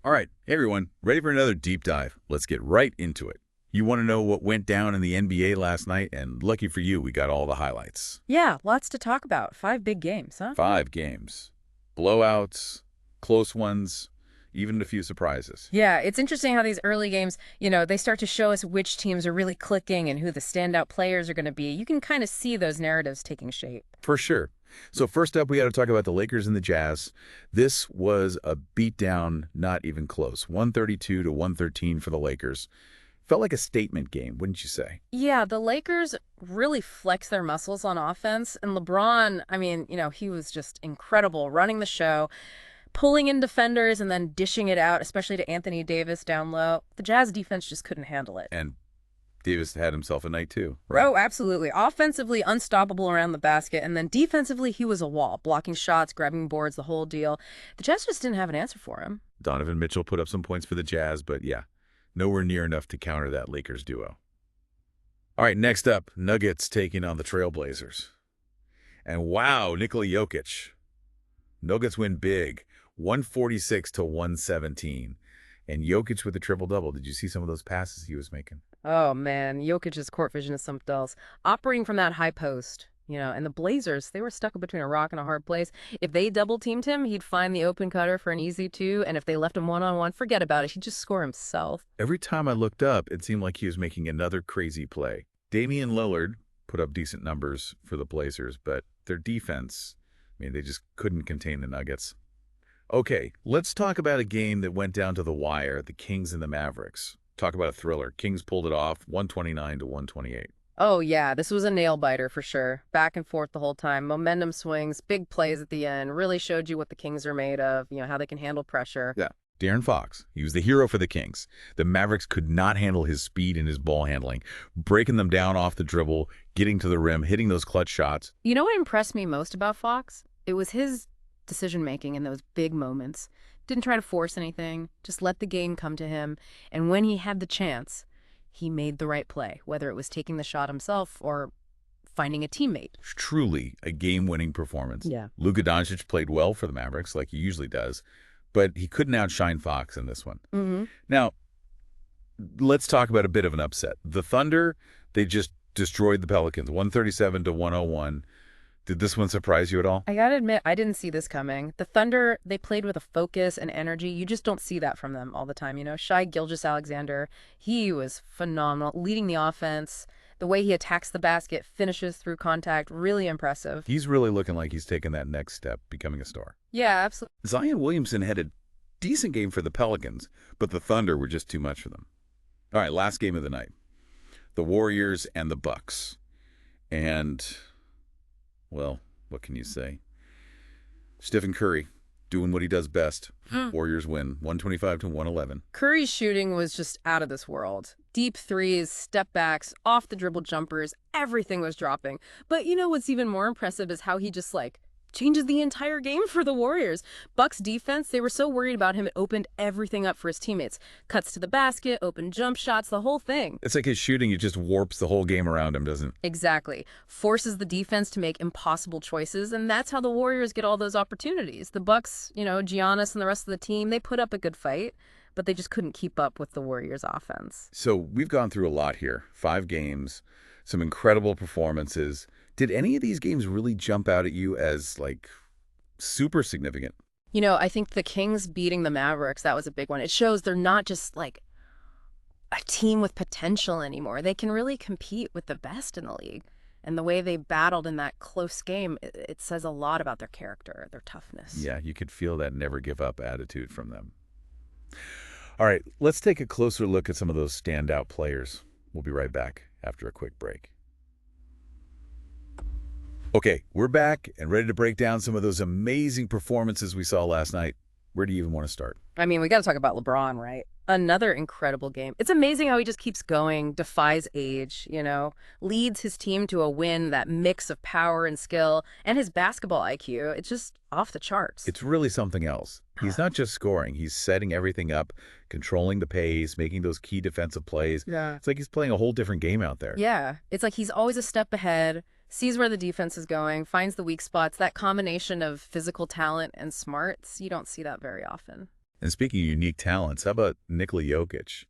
All right, hey everyone, ready for another deep dive? Let's get right into it. You want to know what went down in the NBA last night? And lucky for you, we got all the highlights. Yeah, lots to talk about. 5 big games, huh? 5 games. Blowouts, close ones, even a few surprises. Yeah, it's interesting how these early games, they start to show us which teams are really clicking and who the standout players are going to be. You can kind of see those narratives taking shape. For sure. So first up, we got to talk about the Lakers and the Jazz. This was a beatdown, not even close. 132 to 113 for the Lakers. Felt like a statement game, wouldn't you say? Yeah, the Lakers really flexed their muscles on offense. And LeBron, I mean, he was just incredible running the show, pulling in defenders and then dishing it out, especially to Anthony Davis down low. The Jazz defense just couldn't handle it. And Davis had himself a night too, right? Oh, absolutely. Offensively, unstoppable around the basket. And then defensively, he was a wall, blocking shots, grabbing boards, the whole deal. The Jazz just didn't have an answer for him. Donovan Mitchell put up some points for the Jazz, but yeah, nowhere near enough to counter that Lakers duo. All right, next up, Nuggets taking on the Trailblazers. And wow, Nikola Jokić. Nuggets win big, 146 to 117. And Jokić with a triple-double. Did you see some of those passes he was making? Oh, man. Jokic's court vision is something else. Operating from that high post, and the Blazers, they were stuck between a rock and a hard place. If they double-teamed him, he'd find the open cutter for an easy two. And if they left him one-on-one, forget about it. He'd just score himself. Every time I looked up, it seemed like he was making another crazy play. Damian Lillard put up decent numbers for the Blazers, but their defense, I mean, they just couldn't contain the Nuggets. Okay, let's talk about a game that went down to the wire, the Kings and the Mavericks. Talk about a thriller. Kings pulled it off, 129 to 128. Oh, yeah, this was a nail-biter for sure. Back and forth the whole time. Momentum swings, big plays at the end. Really showed you what the Kings are made of, how they can handle pressure. Yeah. De'Aaron Fox, he was the hero for the Kings. The Mavericks could not handle his speed and his ball handling, breaking them down off the dribble, getting to the rim, hitting those clutch shots. You know what impressed me most about Fox? It was his decision-making in those big moments. Didn't try to force anything, just let the game come to him. And when he had the chance, he made the right play, whether it was taking the shot himself or finding a teammate. Truly a game-winning performance. Yeah. Luka Doncic played well for the Mavericks, like he usually does, but he couldn't outshine Fox in this one. Mm-hmm. Now, let's talk about a bit of an upset. The Thunder, they just destroyed the Pelicans, 137 to 101. Did this one surprise you at all? I gotta admit, I didn't see this coming. The Thunder, they played with a focus and energy. You just don't see that from them all the time, Shai Gilgeous-Alexander, he was phenomenal, leading the offense. The way he attacks the basket, finishes through contact, really impressive. He's really looking like he's taken that next step, becoming a star. Yeah, absolutely. Zion Williamson had a decent game for the Pelicans, but the Thunder were just too much for them. All right, last game of the night. The Warriors and the Bucks. And, well, what can you say? Stephen Curry doing what he does best. Warriors win 125 to 111. Curry's shooting was just out of this world. Deep threes, step backs, off the dribble jumpers, everything was dropping. But what's even more impressive is how he just changes the entire game for the Warriors. Bucks defense, they were so worried about him, it opened everything up for his teammates. Cuts to the basket, open jump shots, the whole thing. It's like his shooting, it just warps the whole game around him, doesn't it? Exactly. Forces the defense to make impossible choices, and that's how the Warriors get all those opportunities. The Bucks, Giannis and the rest of the team, they put up a good fight, but they just couldn't keep up with the Warriors' offense. So we've gone through a lot here. 5 games, some incredible performances. Did any of these games really jump out at you as, super significant? I think the Kings beating the Mavericks, that was a big one. It shows they're not just, a team with potential anymore. They can really compete with the best in the league. And the way they battled in that close game, it says a lot about their character, their toughness. Yeah, you could feel that never-give-up attitude from them. All right, let's take a closer look at some of those standout players. We'll be right back after a quick break. Okay, we're back and ready to break down some of those amazing performances we saw last night. Where do you even want to start? I mean, we got to talk about LeBron, right? Another incredible game. It's amazing how he just keeps going, defies age, leads his team to a win, that mix of power and skill, and his basketball IQ. It's just off the charts. It's really something else. He's not just scoring. He's setting everything up, controlling the pace, making those key defensive plays. Yeah. It's like he's playing a whole different game out there. Yeah. It's like he's always a step ahead, sees where the defense is going, finds the weak spots. That combination of physical talent and smarts, you don't see that very often. And speaking of unique talents, how about Nikola Jokić?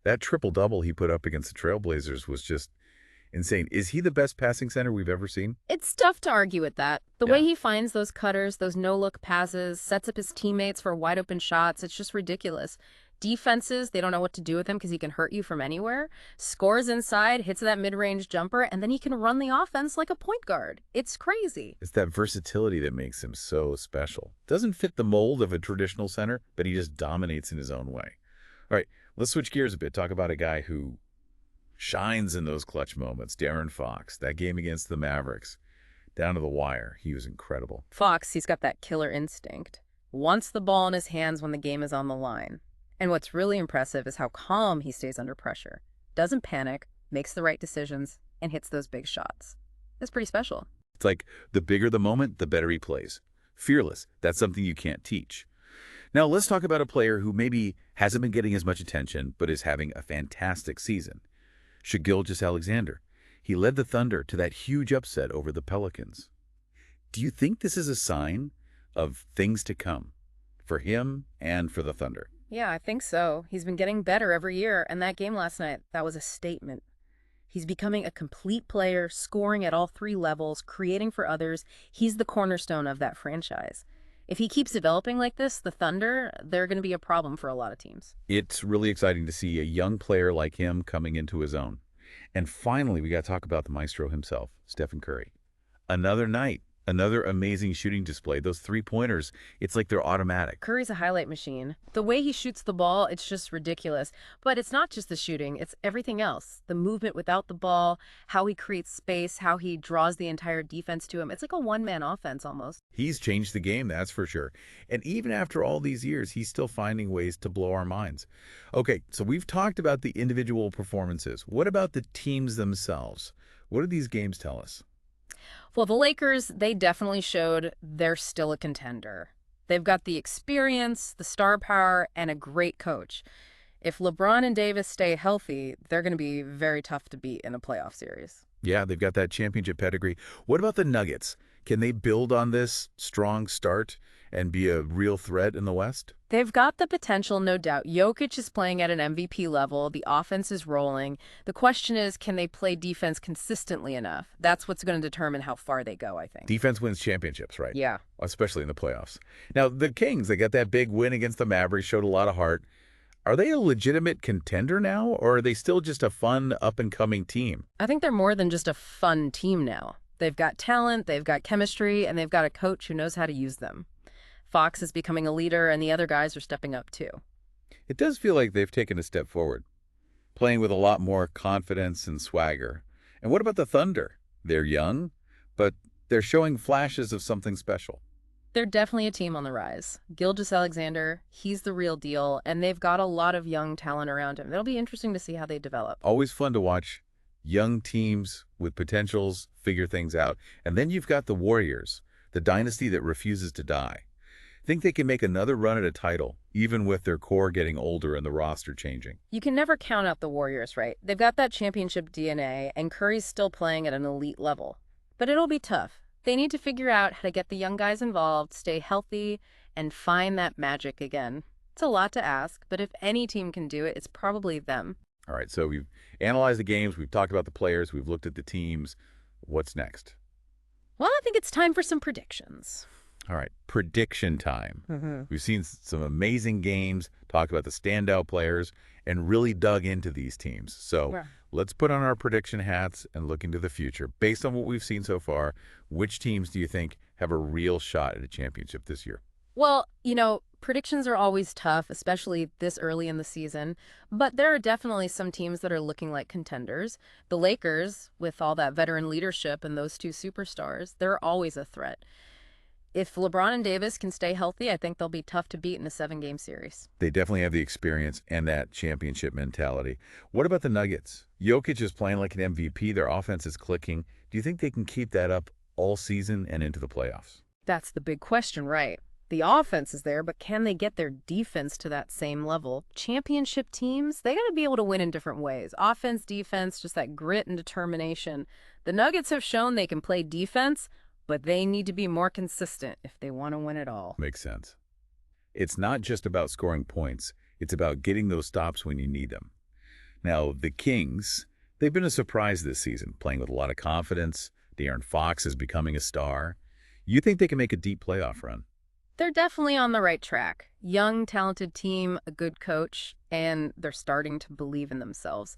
That triple-double he put up against the Trailblazers was just insane. Is he the best passing center we've ever seen? It's tough to argue with that. The Yeah. way he finds those cutters, those no-look passes, sets up his teammates for wide-open shots, it's just ridiculous. Defenses, they don't know what to do with him because he can hurt you from anywhere. Scores inside, hits that mid-range jumper, and then he can run the offense like a point guard. It's crazy. It's that versatility that makes him so special. Doesn't fit the mold of a traditional center, but he just dominates in his own way. All right, let's switch gears a bit. Talk about a guy who shines in those clutch moments. De'Aaron Fox, that game against the Mavericks, down to the wire. He was incredible. Fox, he's got that killer instinct. Wants the ball in his hands when the game is on the line. And what's really impressive is how calm he stays under pressure. Doesn't panic, makes the right decisions, and hits those big shots. That's pretty special. It's like the bigger the moment, the better he plays. Fearless. That's something you can't teach. Now let's talk about a player who maybe hasn't been getting as much attention, but is having a fantastic season. Shai Gilgeous-Alexander. He led the Thunder to that huge upset over the Pelicans. Do you think this is a sign of things to come for him and for the Thunder? Yeah, I think so. He's been getting better every year, and that game last night, that was a statement. He's becoming a complete player, scoring at all three levels, creating for others. He's the cornerstone of that franchise. If he keeps developing like this, the Thunder, they're going to be a problem for a lot of teams. It's really exciting to see a young player like him coming into his own. And finally, we got to talk about the maestro himself, Stephen Curry. Another night, another amazing shooting display. Those three-pointers, it's like they're automatic. Curry's a highlight machine. The way he shoots the ball, it's just ridiculous. But it's not just the shooting, it's everything else. The movement without the ball, how he creates space, how he draws the entire defense to him. It's like a one-man offense almost. He's changed the game, that's for sure. And even after all these years, he's still finding ways to blow our minds. Okay, so we've talked about the individual performances. What about the teams themselves? What do these games tell us? Well, the Lakers, they definitely showed they're still a contender. They've got the experience, the star power, and a great coach. If LeBron and Davis stay healthy, they're going to be very tough to beat in a playoff series. Yeah, they've got that championship pedigree. What about the Nuggets? Can they build on this strong start and be a real threat in the West? They've got the potential, no doubt. Jokić is playing at an MVP level. The offense is rolling. The question is, can they play defense consistently enough? That's what's going to determine how far they go, I think. Defense wins championships, right? Yeah. Especially in the playoffs. Now, the Kings, they got that big win against the Mavericks, showed a lot of heart. Are they a legitimate contender now, or are they still just a fun, up-and-coming team? I think they're more than just a fun team now. They've got talent, they've got chemistry, and they've got a coach who knows how to use them. Fox is becoming a leader, and the other guys are stepping up too. It does feel like they've taken a step forward, playing with a lot more confidence and swagger. And what about the Thunder? They're young, but they're showing flashes of something special. They're definitely a team on the rise. Gilgeous-Alexander, he's the real deal, and they've got a lot of young talent around him. It'll be interesting to see how they develop. Always fun to watch young teams with potentials figure things out. And then you've got the Warriors, the dynasty that refuses to die. Think they can make another run at a title, even with their core getting older and the roster changing. You can never count out the Warriors, right? They've got that championship DNA, and Curry's still playing at an elite level. But it'll be tough. They need to figure out how to get the young guys involved, stay healthy, and find that magic again. It's a lot to ask, but if any team can do it, it's probably them. All right, so we've analyzed the games, we've talked about the players, we've looked at the teams. What's next? Well, I think it's time for some predictions. All right, prediction time. We've seen some amazing games, talked about the standout players, and really dug into these teams. So let's put on our prediction hats and look into the future. Based on what we've seen so far, which teams do you think have a real shot at a championship this year? Well, you know, predictions are always tough, especially this early in the season. But there are definitely some teams that are looking like contenders. The Lakers, with all that veteran leadership and those two superstars, they're always a threat. If LeBron and Davis can stay healthy, I think they'll be tough to beat in a 7-game series. They definitely have the experience and that championship mentality. What about the Nuggets? Jokić is playing like an MVP. Their offense is clicking. Do you think they can keep that up all season and into the playoffs? That's the big question, right? The offense is there, but can they get their defense to that same level? Championship teams, they got to be able to win in different ways. Offense, defense, just that grit and determination. The Nuggets have shown they can play defense, but they need to be more consistent if they want to win it all. Makes sense. It's not just about scoring points. It's about getting those stops when you need them. Now, the Kings, they've been a surprise this season, playing with a lot of confidence. De'Aaron Fox is becoming a star. You think they can make a deep playoff run? They're definitely on the right track. Young, talented team, a good coach, and they're starting to believe in themselves.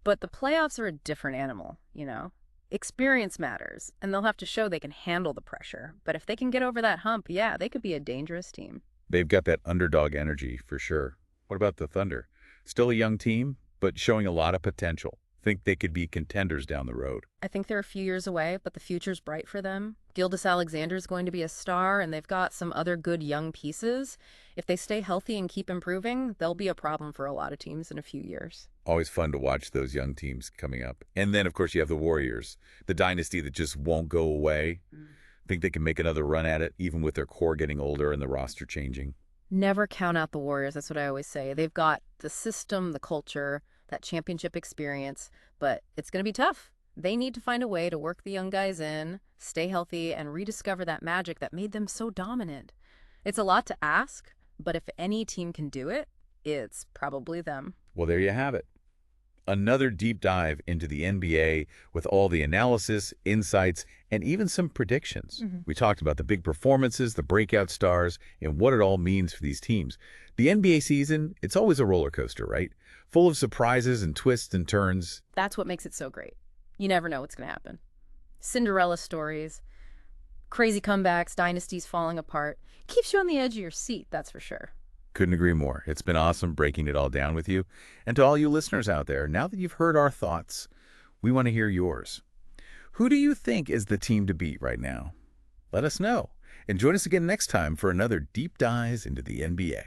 But the playoffs are a different animal, you know? Experience matters, and they'll have to show they can handle the pressure. But if they can get over that hump, yeah, they could be a dangerous team. They've got that underdog energy for sure. What about the Thunder? Still a young team, but showing a lot of potential. Think they could be contenders down the road. I think they're a few years away, but the future's bright for them. Gilgeous-Alexander is going to be a star, and they've got some other good young pieces. If they stay healthy and keep improving, they'll be a problem for a lot of teams in a few years. Always fun to watch those young teams coming up. And then, of course, you have the Warriors, the dynasty that just won't go away. Think they can make another run at it, even with their core getting older and the roster changing? Never count out the Warriors. That's what I always say. They've got the system, the culture, that championship experience, but it's going to be tough. They need to find a way to work the young guys in, stay healthy, and rediscover that magic that made them so dominant. It's a lot to ask, but if any team can do it, it's probably them. Well, there you have it. Another deep dive into the NBA with all the analysis, insights, and even some predictions. We talked about the big performances, the breakout stars, and what it all means for these teams. The NBA season, it's always a roller coaster, right? Full of surprises and twists and turns. That's what makes it so great. You never know what's going to happen. Cinderella stories, crazy comebacks, dynasties falling apart. Keeps you on the edge of your seat, that's for sure. Couldn't agree more. It's been awesome breaking it all down with you. And to all you listeners out there, now that you've heard our thoughts, we want to hear yours. Who do you think is the team to beat right now? Let us know. And join us again next time for another Deep Dives into the NBA.